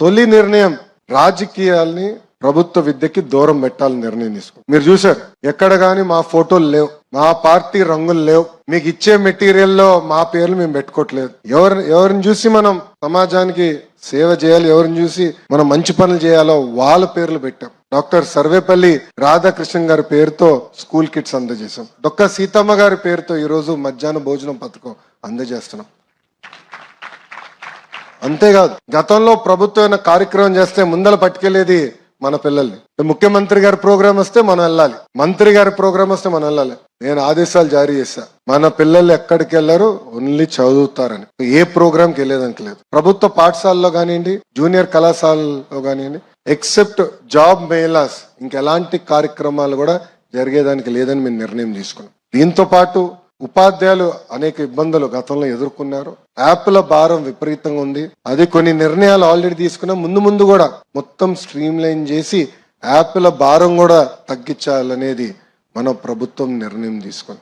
తొలి నిర్ణయం రాజకీయాల్ని ప్రభుత్వ విద్యకి దూరం పెట్టాలని నిర్ణయం తీసుకున్నాం. మీరు చూసారు, ఎక్కడ గాని మా ఫోటోలు లేవు, మా పార్టీ రంగులు లేవు, మీకు ఇచ్చే మెటీరియల్లో మా పేర్లు మేము పెట్టుకోవట్లేదు. ఎవరిని చూసి మనం సమాజానికి సేవ చేయాలి, ఎవరిని చూసి మనం మంచి పనులు చేయాలో వాళ్ళ పేర్లు పెట్టాం. డాక్టర్ సర్వేపల్లి రాధాకృష్ణన్ గారి పేరుతో స్కూల్ కిట్స్ అందజేశాం. డొక్క సీతమ్మ గారి పేరుతో ఈ రోజు మధ్యాహ్న భోజనం పథకం అందజేస్తున్నాం. అంతేకాదు, గతంలో ప్రభుత్వం కార్యక్రమం చేస్తే ముందల పట్టుకెళ్లేది మన పిల్లల్ని. ముఖ్యమంత్రి గారి ప్రోగ్రాం వస్తే మనం వెళ్ళాలి, మంత్రి గారి ప్రోగ్రాం వస్తే మనం వెళ్ళాలి. నేను ఆదేశాలు జారీ చేశా, మన పిల్లలు ఎక్కడికి వెళ్ళరు, ఓన్లీ చదువుతారని. ఏ ప్రోగ్రాంకి వెళ్ళేదానికి లేదు. ప్రభుత్వ పాఠశాలలో కానివ్వండి, జూనియర్ కళాశాలలో కానివ్వండి, ఎక్సెప్ట్ జాబ్ మేళాస్ ఇంకెలాంటి కార్యక్రమాలు కూడా జరిగేదానికి లేదని మేము నిర్ణయం తీసుకున్నాం. దీంతో పాటు ఉపాధ్యాయులు అనేక ఇబ్బందులు గతంలో ఎదుర్కొన్నారు. యాప్ల భారం విపరీతంగా ఉంది. అది కొన్ని నిర్ణయాలు ఆల్రెడీ తీసుకున్నాం. ముందు కూడా మొత్తం స్ట్రీమ్ లైన్ చేసి యాప్ల భారం కూడా తగ్గించాలనేది మన ప్రభుత్వం నిర్ణయం తీసుకుంది.